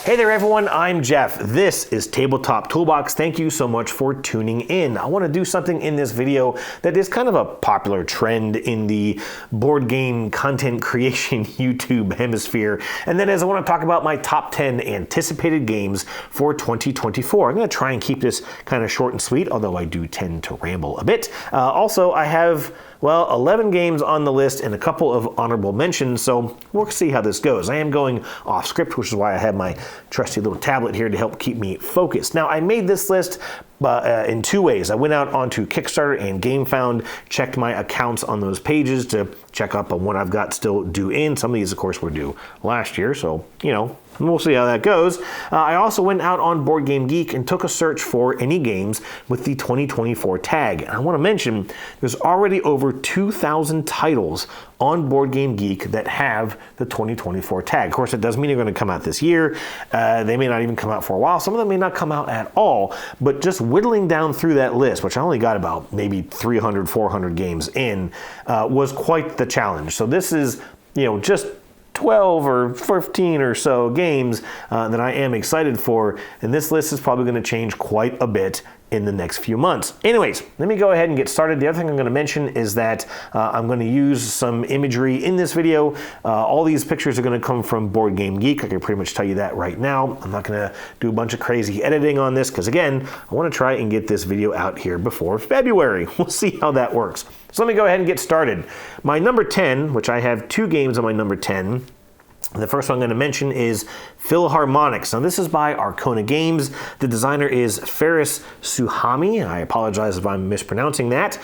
Hey there everyone, I'm Jeff. This is Tabletop Toolbox. Thank you so much for tuning in. I want to do something in this video that is kind of a popular trend in the board game content creation YouTube hemisphere, and that is I want to talk about my top 10 anticipated games for 2024. I'm going to try and keep this kind of short and sweet, although I do tend to ramble a bit. Also, I have 11 games on the list and a couple of honorable mentions, so we'll see how this goes. I am going off script, which is why I have my trusty little tablet here to help keep me focused. Now, I made this list in two ways. I went out onto Kickstarter and GameFound, checked my accounts on those pages to check up on what I've got still due in. Some of these, of course, were due last year, so, we'll see how that goes. I also went out on Board Game Geek and took a search for any games with the 2024 tag. And I want to mention there's already over 2,000 titles on Board Game Geek that have the 2024 tag. Of course, it doesn't mean they're going to come out this year. They may not even come out for a while. Some of them may not come out at all. But just whittling down through that list, which I only got about maybe 300, 400 games in, was quite the challenge. So this is, just 12 or 15 or so games that I am excited for, and this list is probably going to change quite a bit in the next few months. Anyways, let me go ahead and get started. The other thing I'm going to mention is that I'm going to use some imagery in this video. All these pictures are going to come from Board Game Geek. I can pretty much tell you that right now. I'm not going to do a bunch of crazy editing on this because, again, I want to try and get this video out here before February. We'll see how that works. So let me go ahead and get started. My number 10, which I have two games on my number 10, the first one I'm going to mention is Harmonics. Now, this is by Arcona Games. The designer is Faris Suhami. I apologize if I'm mispronouncing that.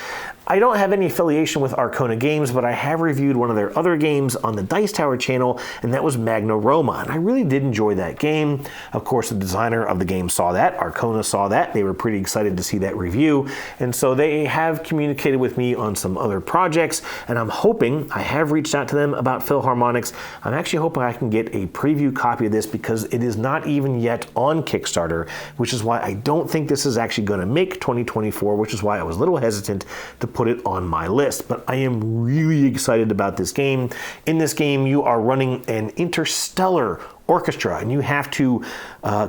I don't have any affiliation with Arcona Games, but I have reviewed one of their other games on the Dice Tower channel, and that was Magna Roma, and I really did enjoy that game. Of course, the designer of the game saw that. Arcona saw that. They were pretty excited to see that review, and so they have communicated with me on some other projects, and I'm hoping, I have reached out to them about Harmonics. I'm actually hoping I can get a preview copy of this because it is not even yet on Kickstarter, which is why I don't think this is actually going to make 2024, which is why I was a little hesitant to put it on my list. But I am really excited about this game. In this game, you are running an interstellar orchestra, and you have to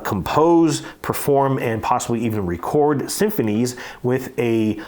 compose, perform, and possibly even record symphonies with a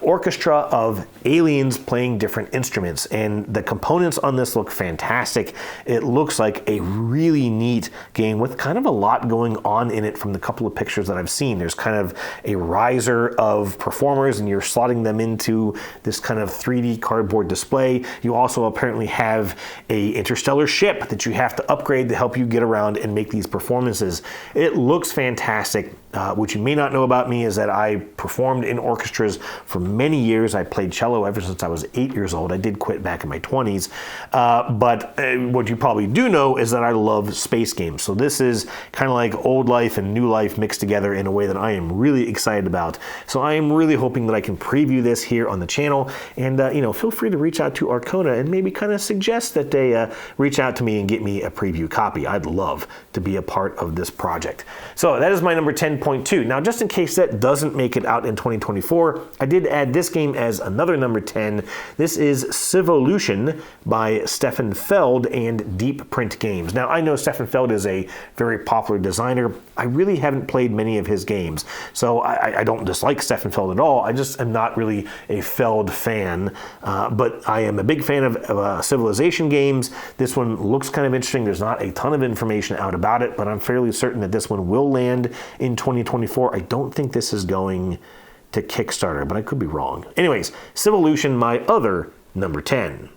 orchestra of aliens playing different instruments, and the components on this look fantastic. It looks like a really neat game with kind of a lot going on in it from the couple of pictures that I've seen. There's kind of a riser of performers, and you're slotting them into this kind of 3D cardboard display. You also apparently have a interstellar ship that you have to upgrade to help you get around and make these performances. It looks fantastic. What you may not know about me is that I performed in orchestras for many years. I played cello ever since I was 8 years old. I did quit back in my 20s. But what you probably do know is that I love space games. So this is kind of like old life and new life mixed together in a way that I am really excited about. So I am really hoping that I can preview this here on the channel. And, feel free to reach out to Arcona and maybe kind of suggest that they reach out to me and get me a preview copy. I'd love to be a part of this project. So that is my number 10.2. Now, just in case that doesn't make it out in 2024, I did add this game as another number 10. This is Civ Olution by Stefan Feld and Deep Print Games. Now, I know Stefan Feld is a very popular designer. I really haven't played many of his games, so I don't dislike Stefan Feld at all. I just am not really a Feld fan, but I am a big fan of Civilization games. This one looks kind of interesting. There's not a ton of information out about it, but I'm fairly certain that this one will land in 2024. I don't think this is going to Kickstarter, but I could be wrong. Anyways, Civ Olution, my other number 10.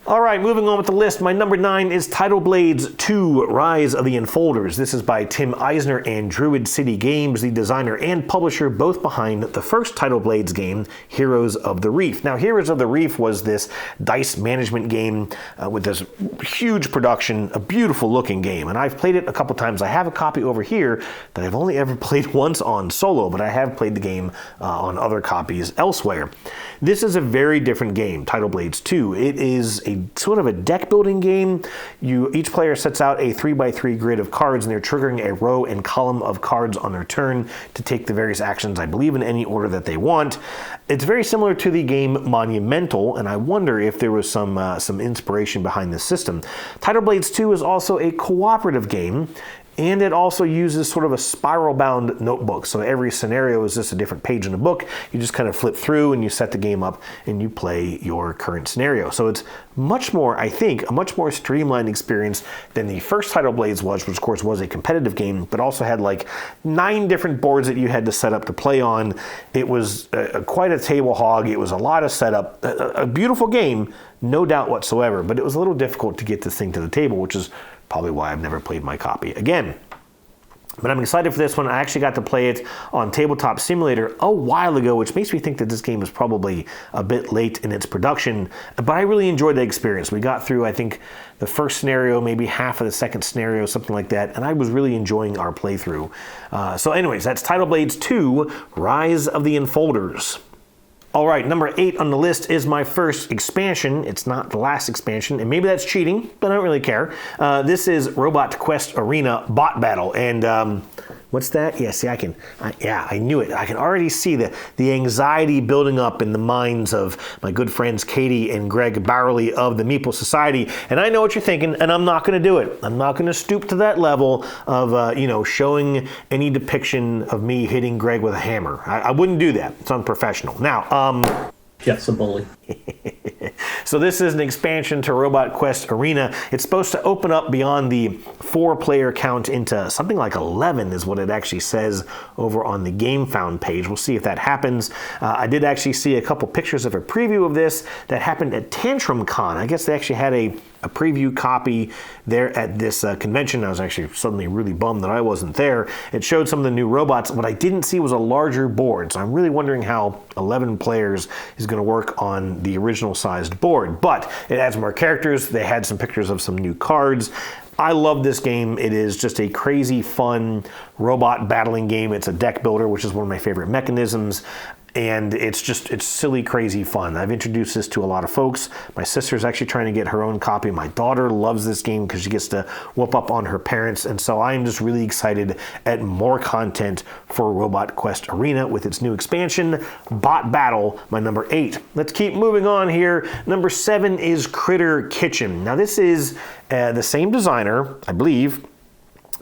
All right, moving on with the list. My number 9 is Tidal Blades 2: Rise of the Enfolders. This is by Tim Eisner and Druid City Games, the designer and publisher both behind the first Tidal Blades game, Heroes of the Reef. Now, Heroes of the Reef was this dice management game with this huge production, a beautiful looking game, and I've played it a couple times. I have a copy over here that I've only ever played once on solo, but I have played the game on other copies elsewhere. This is a very different game, Tidal Blades 2. It is a sort of a deck building game. Each player sets out a 3x3 grid of cards, and they're triggering a row and column of cards on their turn to take the various actions, I believe, in any order that they want. It's very similar to the game Monumental, and I wonder if there was some inspiration behind this system. Tidal Blades 2 is also a cooperative game, and it also uses sort of a spiral-bound notebook. So every scenario is just a different page in the book. You just kind of flip through and you set the game up and you play your current scenario. So it's much more, I think, a much more streamlined experience than the first Tidal Blades was, which of course was a competitive game, but also had like 9 different boards that you had to set up to play on. It was quite a table hog. It was a lot of setup. A beautiful game, no doubt whatsoever, but it was a little difficult to get this thing to the table, which is probably why I've never played my copy again. But I'm excited for this one. I actually got to play it on Tabletop Simulator a while ago, which makes me think that this game is probably a bit late in its production. But I really enjoyed the experience. We got through, I think, the first scenario, maybe half of the second scenario, something like that, and I was really enjoying our playthrough. So anyways, that's Tidal Blades 2, Rise of the Enfolders. All right, number 8 on the list is my first expansion. It's not the last expansion, and maybe that's cheating, but I don't really care. This is Robot Quest Arena Bot Battle, and what's that? Yeah, see, I knew it. I can already see the anxiety building up in the minds of my good friends Katie and Greg Bowerly of the Meeple Society, and I know what you're thinking, and I'm not going to do it. I'm not going to stoop to that level of, showing any depiction of me hitting Greg with a hammer. I wouldn't do that. It's unprofessional. Now, Jeff's a bully. So this is an expansion to Robot Quest Arena. It's supposed to open up beyond the 4-player count into something like 11 is what it actually says over on the GameFound page. We'll see if that happens. I did actually see a couple pictures of a preview of this that happened at Tantrum Con. I guess they actually had a preview copy there at this convention. I was actually suddenly really bummed that I wasn't there. It showed some of the new robots. What I didn't see was a larger board, so I'm really wondering how 11 players is going to work on the original sized board. But it adds more characters. They had some pictures of some new cards. I love this game. It is just a crazy fun robot battling game. It's a deck builder, which is one of my favorite mechanisms. And it's silly, crazy fun. I've introduced this to a lot of folks. My sister's actually trying to get her own copy. My daughter loves this game because she gets to whoop up on her parents. And so I am just really excited at more content for Robot Quest Arena with its new expansion, Bot Battle, my number 8. Let's keep moving on here. Number 7 is Critter Kitchen. Now this is the same designer, I believe,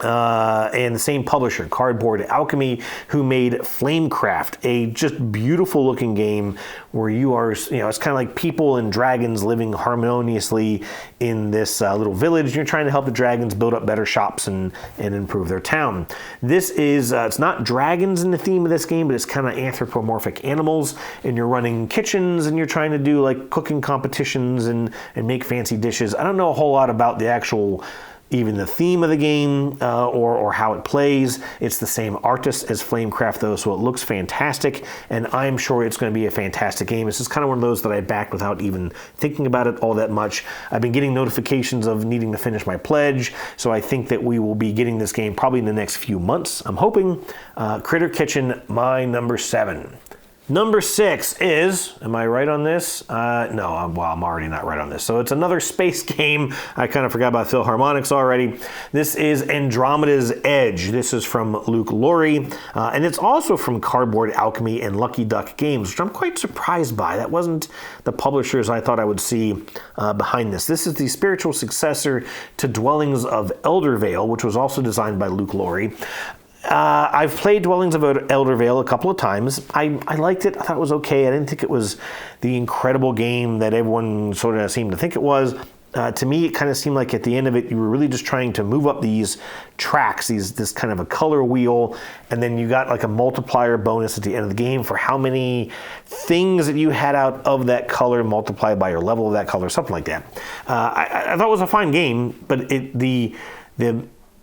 and the same publisher, Cardboard Alchemy, who made Flamecraft, a just beautiful looking game where you are, it's kind of like people and dragons living harmoniously in this little village. You're trying to help the dragons build up better shops and improve their town. This is, it's not dragons in the theme of this game, but it's kind of anthropomorphic animals, and you're running kitchens and you're trying to do like cooking competitions and make fancy dishes. I don't know a whole lot about the actual even the theme of the game or how it plays. It's the same artist as Flamecraft though, so it looks fantastic, and I'm sure it's going to be a fantastic game. This is kind of one of those that I backed without even thinking about it all that much. I've been getting notifications of needing to finish my pledge, so I think that we will be getting this game probably in the next few months. I'm hoping. Critter Kitchen, my number 7. Number 6 is, am I right on this? No, I'm already not right on this. So it's another space game. I kind of forgot about Phil Harmonics already. This is Andromeda's Edge. This is from Luke Laurie, and it's also from Cardboard Alchemy and Lucky Duck Games, which I'm quite surprised by. That wasn't the publishers I thought I would see behind this. This is the spiritual successor to Dwellings of Eldervale, which was also designed by Luke Laurie. I've played Dwellings of Eldervale a couple of times. I liked it. I thought it was okay. I didn't think it was the incredible game that everyone sort of seemed to think it was. To me, it kind of seemed like at the end of it, you were really just trying to move up these tracks, this kind of a color wheel, and then you got like a multiplier bonus at the end of the game for how many things that you had out of that color multiplied by your level of that color, something like that. I thought it was a fine game, but the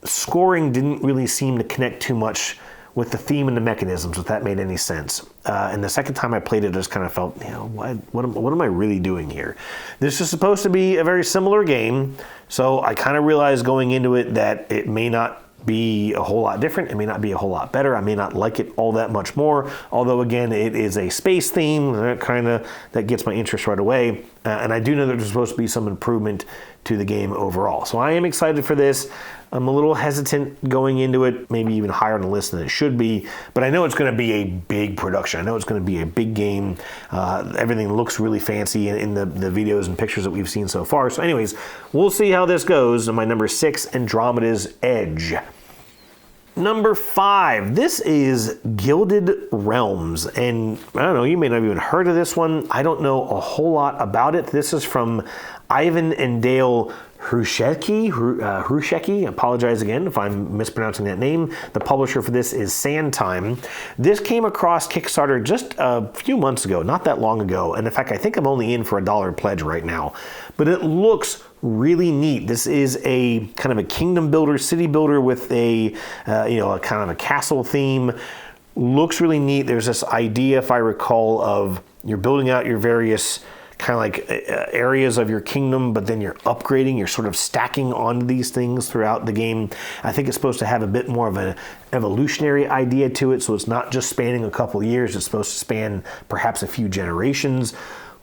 scoring didn't really seem to connect too much with the theme and the mechanisms, if that made any sense. And the second time I played it, I just kind of felt, what am I really doing here? This is supposed to be a very similar game, so I kind of realized going into it that it may not be a whole lot different. It may not be a whole lot better. I may not like it all that much more, although again, it is a space theme, that gets my interest right away. And I do know that there's supposed to be some improvement to the game overall. So I am excited for this. I'm a little hesitant going into it, maybe even higher on the list than it should be, but I know it's going to be a big production. I know it's going to be a big game. Everything looks really fancy in the videos and pictures that we've seen so far. So anyways, we'll see how this goes. My number 6, Andromeda's Edge. Number 5, this is Gilded Realms, and I don't know, you may not have even heard of this one. I don't know a whole lot about it. This is from Ivan and Dale Hrushecki. Apologize again if I'm mispronouncing that name. The publisher for this is Sandtime. This came across Kickstarter just a few months ago, not that long ago, and in fact, I think I'm only in for $1 pledge right now. But it looks really neat. This is a kind of a kingdom builder, city builder with a a kind of a castle theme. Looks really neat. There's this idea, if I recall, of you're building out your various kind of like areas of your kingdom, but then you're upgrading, you're sort of stacking onto these things throughout the game. I think it's supposed to have a bit more of an evolutionary idea to it, so it's not just spanning a couple of years, it's supposed to span perhaps a few generations.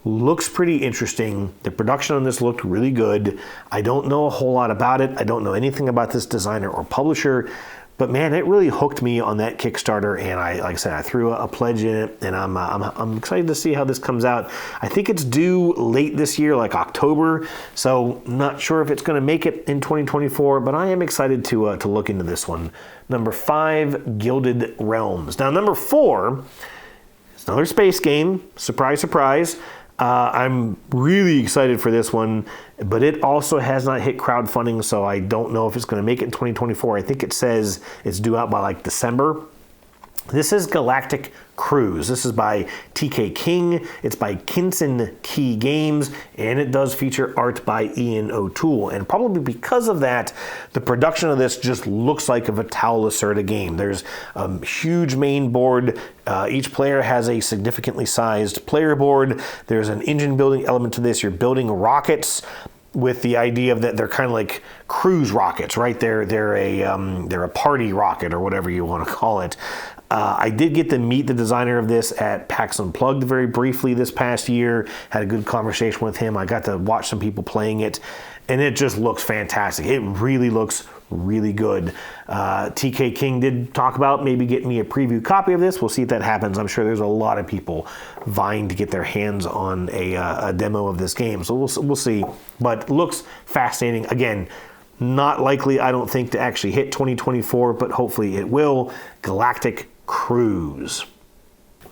Looks pretty interesting. The production on this looked really good. I don't know a whole lot about it. I don't know anything about this designer or publisher, but man, it really hooked me on that Kickstarter, and like I said, I threw a pledge in it, and I'm excited to see how this comes out. I think it's due late this year, like October, so not sure if it's going to make it in 2024, but I am excited to look into this one. Number 5, Gilded Realms. Now, number 4 is another space game. Surprise, surprise. I'm really excited for this one, but it also has not hit crowdfunding, so I don't know if it's going to make it in 2024. I think it says it's due out by like December. This is Galactic Cruise. This is by TK King. It's by Kinson Key Games, and it does feature art by Ian O'Toole. And probably because of that, the production of this just looks like a Vital Lacerda game. There's a huge main board. Each player has a significantly sized player board. There's an engine building element to this. You're building rockets with the idea of that they're kind of like cruise rockets, right? They're a party rocket or whatever you want to call it. I did get to meet the designer of this at PAX Unplugged very briefly this past year. Had a good conversation with him. I got to watch some people playing it, and it just looks fantastic. It really looks really good. TK King did talk about maybe getting me a preview copy of this. We'll see if that happens. I'm sure there's a lot of people vying to get their hands on a demo of this game, so we'll see. But looks fascinating. Again, not likely, I don't think, to actually hit 2024, but hopefully it will. Galactic Cruise.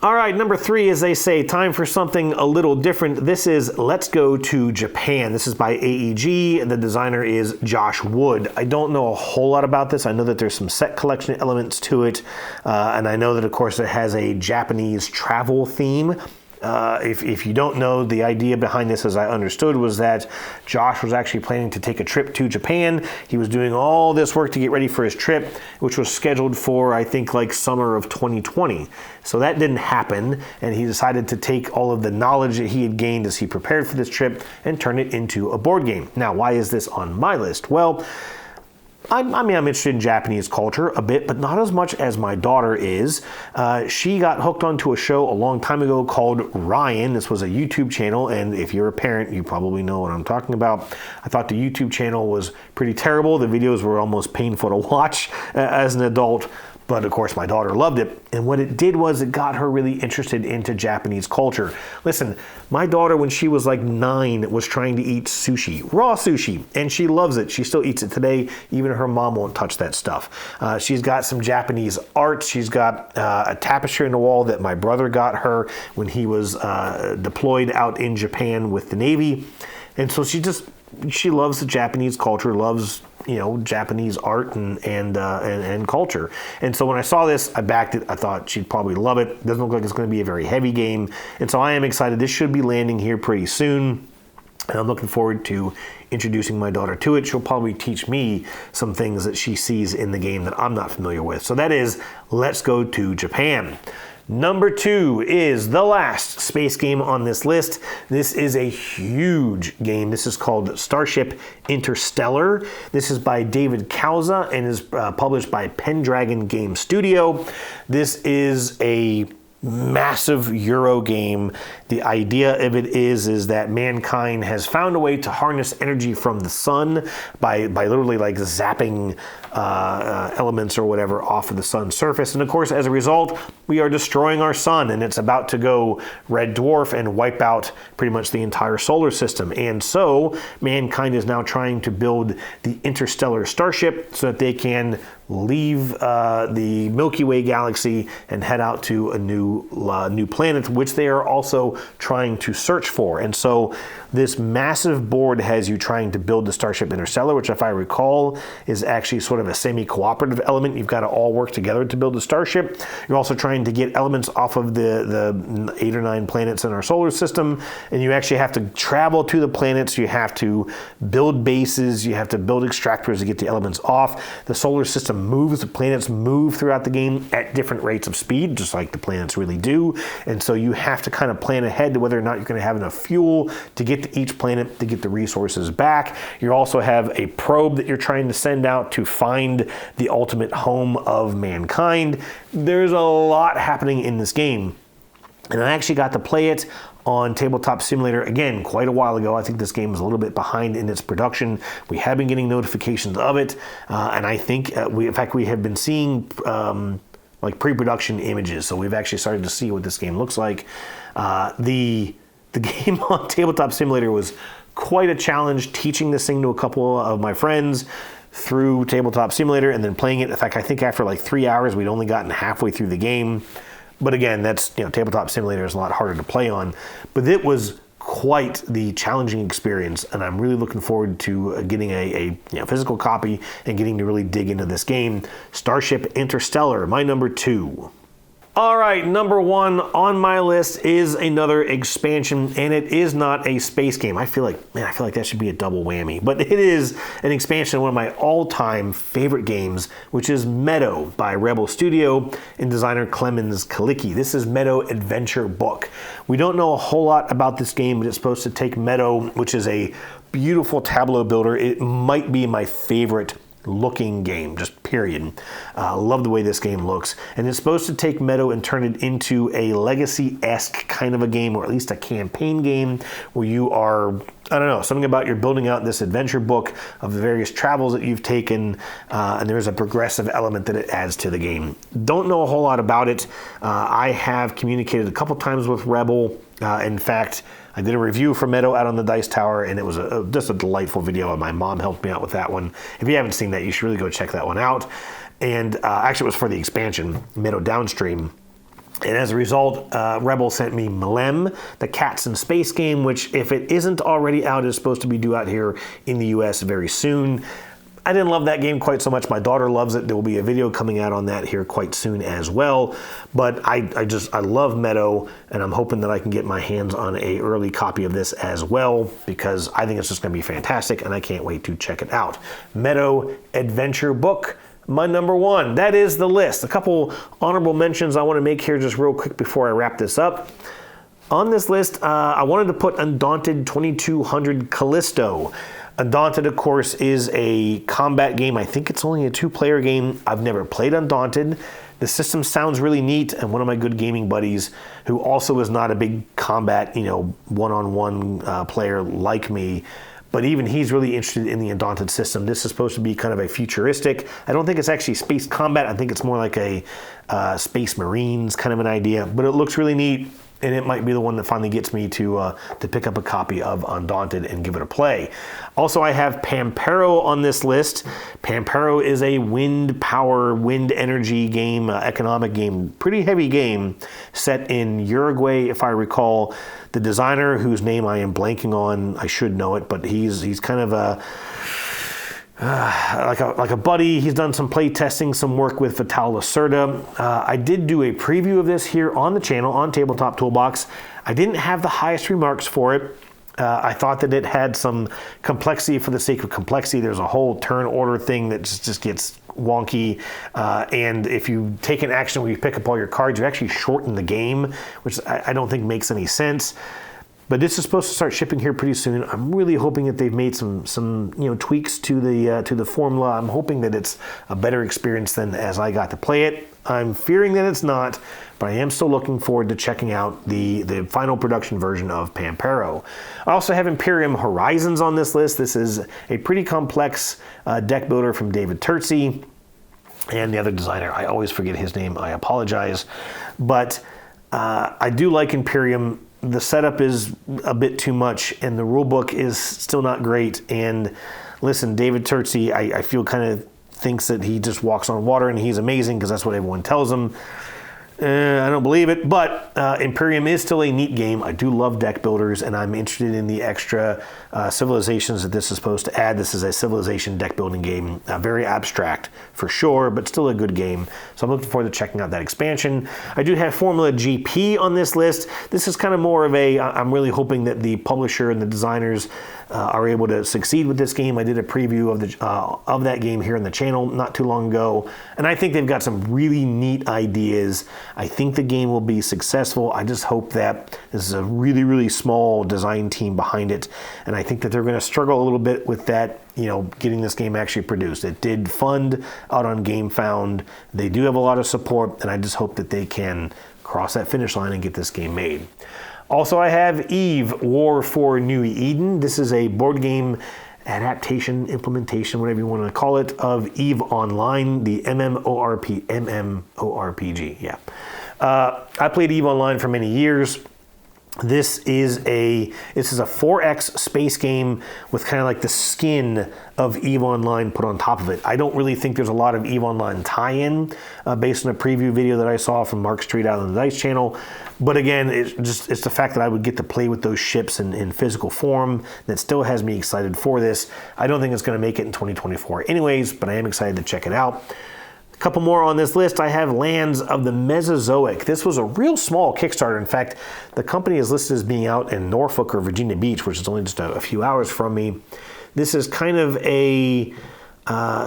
All right, number 3, as they say, time for something a little different. This is Let's Go to Japan. This is by AEG. The designer is Josh Wood. I don't know a whole lot about this. I know that there's some set collection elements to it, and I know that, of course, it has a Japanese travel theme. If you don't know, the idea behind this, as I understood, was that Josh was actually planning to take a trip to Japan. He was doing all this work to get ready for his trip, which was scheduled for, I think, like summer of 2020. So that didn't happen, and he decided to take all of the knowledge that he had gained as he prepared for this trip and turn it into a board game. Now, why is this on my list? Well, I'm interested in Japanese culture a bit, but not as much as my daughter is. She got hooked onto a show a long time ago called Ryan. This was a YouTube channel, and if you're a parent, you probably know what I'm talking about. I thought the YouTube channel was pretty terrible. The videos were almost painful to watch as an adult. But of course, my daughter loved it. And what it did was it got her really interested into Japanese culture. Listen, my daughter, when she was like 9, was trying to eat sushi, raw sushi, and she loves it. She still eats it today. Even her mom won't touch that stuff. She's got some Japanese art. She's got a tapestry on the wall that my brother got her when he was deployed out in Japan with the Navy. And so she loves the Japanese culture, loves Japanese art and culture. And so when I saw this, I backed it. I thought she'd probably love it. Doesn't look like it's going to be a very heavy game. And so I am excited. This should be landing here pretty soon. And I'm looking forward to introducing my daughter to it. She'll probably teach me some things that she sees in the game that I'm not familiar with. So that is Let's Go to Japan. Number 2 is the last space game on this list. This is a huge game. This is called Starship Interstellar. This is by David Kauza and is published by Pendragon Game Studio. This is a massive Euro game. The idea of it is that mankind has found a way to harness energy from the sun by literally like zapping elements or whatever off of the sun's surface. And of course, as a result, we are destroying our sun and it's about to go red dwarf and wipe out pretty much the entire solar system. And so mankind is now trying to build the interstellar starship so that they can leave the Milky Way galaxy and head out to a new planet, which they are also trying to search for. And so this massive board has you trying to build the Starship Interstellar, which, if I recall, is actually sort of a semi-cooperative element. You've got to all work together to build the starship. You're also trying to get elements off of the 8 or 9 planets in our solar system, and you actually have to travel to the planets. You have to build bases. You have to build extractors to get the elements off. The solar system moves. The planets move throughout the game at different rates of speed, just like the planets really do. And so you have to kind of plan ahead to whether or not you're going to have enough fuel to get to each planet to get the resources back. You also have a probe that you're trying to send out to find the ultimate home of mankind. There's a lot happening in this game. And I actually got to play it on Tabletop Simulator, again, quite a while ago. I think this game is a little bit behind in its production. We have been getting notifications of it, and I think, in fact, we have been seeing like pre-production images, so we've actually started to see what this game looks like. The game on Tabletop Simulator was quite a challenge, teaching this thing to a couple of my friends through Tabletop Simulator and then playing it. In fact, I think after like 3 hours, we'd only gotten halfway through the game. But again, that's, Tabletop Simulator is a lot harder to play on. But it was quite the challenging experience, and I'm really looking forward to getting a physical copy and getting to really dig into this game. Starship Interstellar, my number 2. All right, number 1 on my list is another expansion, and it is not a space game. I feel like that should be a double whammy, but it is an expansion of one of my all-time favorite games, which is Meadow by Rebel Studio and designer Clemens Kalicki. This is Meadow Adventure Book. We don't know a whole lot about this game, but it's supposed to take Meadow, which is a beautiful tableau builder. It might be my favorite looking game, just period. Love the way this game looks. And it's supposed to take Meadow and turn it into a legacy-esque kind of a game, or at least a campaign game, where you are, I don't know, something about you're building out this adventure book of the various travels that you've taken, and there's a progressive element that it adds to the game. Don't know a whole lot about it. I have communicated a couple times with Rebel. In fact, I did a review for Meadow out on the Dice Tower, and it was just a delightful video, and my mom helped me out with that one. If you haven't seen that, you should really go check that one out. And actually, it was for the expansion, Meadow Downstream. And as a result, Rebel sent me Malem, the Cats in Space game, which, if it isn't already out, is supposed to be due out here in the US very soon. I didn't love that game quite so much. My daughter loves it. There will be a video coming out on that here quite soon as well. But I love Meadow, and I'm hoping that I can get my hands on an early copy of this as well, because I think it's just going to be fantastic, and I can't wait to check it out. Meadow Adventure Book, my number 1. That is the list. A couple honorable mentions I want to make here just real quick before I wrap this up. On this list, I wanted to put Undaunted 2200 Callisto. Undaunted, of course, is a combat game. I think it's only a 2-player game. I've never played Undaunted. The system sounds really neat, and one of my good gaming buddies, who also is not a big combat, one-on-one player like me, but even he's really interested in the Undaunted system. This is supposed to be kind of a futuristic. I don't think it's actually space combat. I think it's more like a Space Marines kind of an idea, but it looks really neat. And it might be the one that finally gets me to pick up a copy of Undaunted and give it a play. Also, I have Pampero on this list. Pampero is a wind energy game, economic game, pretty heavy game, set in Uruguay, if I recall. The designer, whose name I am blanking on, I should know it, but he's kind of a like a buddy. He's done some play testing, some work with Vital Lacerda. I did do a preview of this here on the channel on Tabletop Toolbox. I didn't have the highest remarks for it. I thought that it had some complexity for the sake of complexity. There's a whole turn order thing that just gets wonky, and if you take an action where you pick up all your cards, you actually shorten the game, which I don't think makes any sense. But this is supposed to start shipping here pretty soon. I'm really hoping that they've made some tweaks to the formula. I'm hoping that it's a better experience than as I got to play it. I'm fearing that it's not, but I am still looking forward to checking out the final production version of Pampero. I also have Imperium Horizons on this list. This is a pretty complex deck builder from David Turtsey. and the other designer. I always forget his name. I apologize. But I do like Imperium. The setup is a bit too much, and the rulebook is still not great. And listen, David Turczi, I feel kind of thinks that he just walks on water and he's amazing because that's what everyone tells him. I don't believe it, but Imperium is still a neat game. I do love deck builders, and I'm interested in the extra civilizations that this is supposed to add. This is a civilization deck building game, very abstract for sure, but still a good game. So I'm looking forward to checking out that expansion. I do have Formula GP on this list. This is kind of more of a, I'm really hoping that the publisher and the designers are able to succeed with this game. I did a preview of that game here on the channel not too long ago, and I think they've got some really neat ideas. I think the game will be successful. I just hope that this is a really, really small design team behind it, and I think that they're going to struggle a little bit with that, you know, getting this game actually produced. It did fund out on GameFound. They do have a lot of support, and I just hope that they can cross that finish line and get this game made. Also, I have Eve, War for New Eden. This is a board game adaptation, implementation, whatever you want to call it, of Eve Online, the MMORPG. Yeah. I played Eve Online for many years. This is a 4X space game with kind of like the skin of EVE Online put on top of it. I don't really think there's a lot of EVE Online tie-in based on a preview video that I saw from Mark Street out on the Dice channel. But again, it's the fact that I would get to play with those ships in physical form that still has me excited for this. I don't think it's going to make it in 2024 anyways, but I am excited to check it out. Couple more on this list. I have Lands of the Mesozoic. This was a real small Kickstarter. In fact, the company is listed as being out in Norfolk or Virginia Beach, which is only just a few hours from me. This is kind of a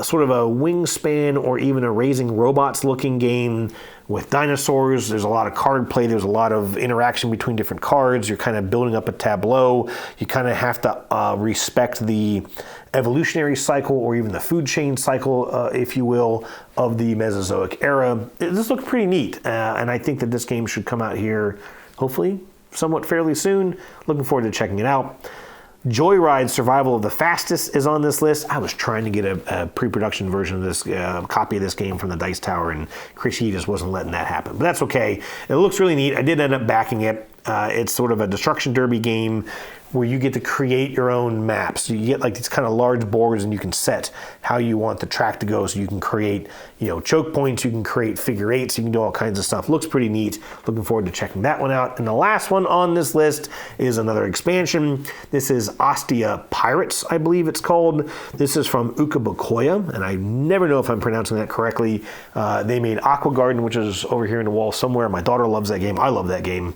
sort of a Wingspan or even a Raising Robots looking game with dinosaurs. There's a lot of card play. There's a lot of interaction between different cards. You're kind of building up a tableau. You kind of have to respect the evolutionary cycle or even the food chain cycle, if you will, of the Mesozoic era. This looks pretty neat, and I think that this game should come out here, hopefully, somewhat fairly soon. Looking forward to checking it out. Joyride Survival of the Fastest is on this list. I was trying to get a pre-production version of this, copy of this game from the Dice Tower, and Chrissy just wasn't letting that happen. But that's okay. It looks really neat. I did end up backing it. It's sort of a destruction derby game where you get to create your own maps. You get like these kind of large boards, and you can set how you want the track to go. So you can create, you know, choke points, you can create figure eights, you can do all kinds of stuff. Looks pretty neat. Looking forward to checking that one out. And the last one on this list is another expansion. This is Ostia Pirates, I believe it's called. This is from Ukabukoya, and I never know if I'm pronouncing that correctly. They made Aqua Garden, which is over here in the wall somewhere. My daughter loves that game. I love that game.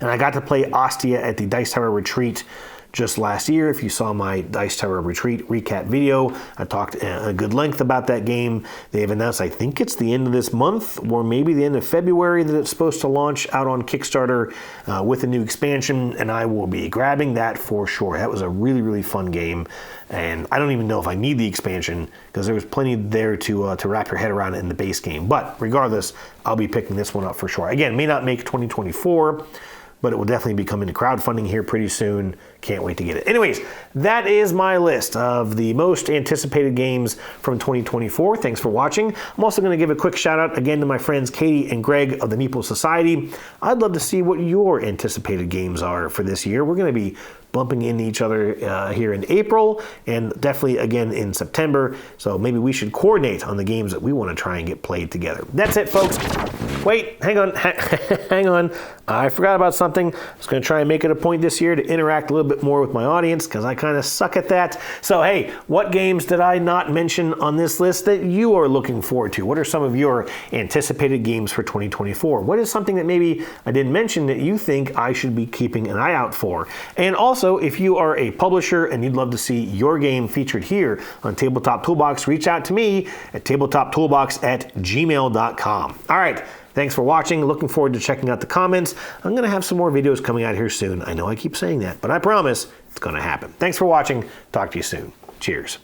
And I got to play Ostia at the Dice Tower Retreat just last year. If you saw my Dice Tower Retreat recap video, I talked a good length about that game. They have announced, I think it's the end of this month or maybe the end of February, that it's supposed to launch out on Kickstarter with a new expansion, and I will be grabbing that for sure. That was a really, really fun game, and I don't even know if I need the expansion because there was plenty there to wrap your head around in the base game. But regardless, I'll be picking this one up for sure. Again, may not make 2024, but it will definitely be coming to crowdfunding here pretty soon. Can't wait to get it. Anyways, that is my list of the most anticipated games from 2024. Thanks for watching. I'm also going to give a quick shout out again to my friends Katie and Greg of the Meeple Society. I'd love to see what your anticipated games are for this year. We're going to be bumping into each other here in April and definitely again in September. So maybe we should coordinate on the games that we want to try and get played together. That's it, folks. Wait, hang on, hang on. I forgot about something. I was going to try and make it a point this year to interact a little bit more with my audience because I kind of suck at that. So, hey, what games did I not mention on this list that you are looking forward to? What are some of your anticipated games for 2024? What is something that maybe I didn't mention that you think I should be keeping an eye out for? And also, if you are a publisher and you'd love to see your game featured here on Tabletop Toolbox, reach out to me at tabletoptoolbox@gmail.com. All right. Thanks for watching. Looking forward to checking out the comments. I'm going to have some more videos coming out here soon. I know I keep saying that, but I promise it's going to happen. Thanks for watching. Talk to you soon. Cheers.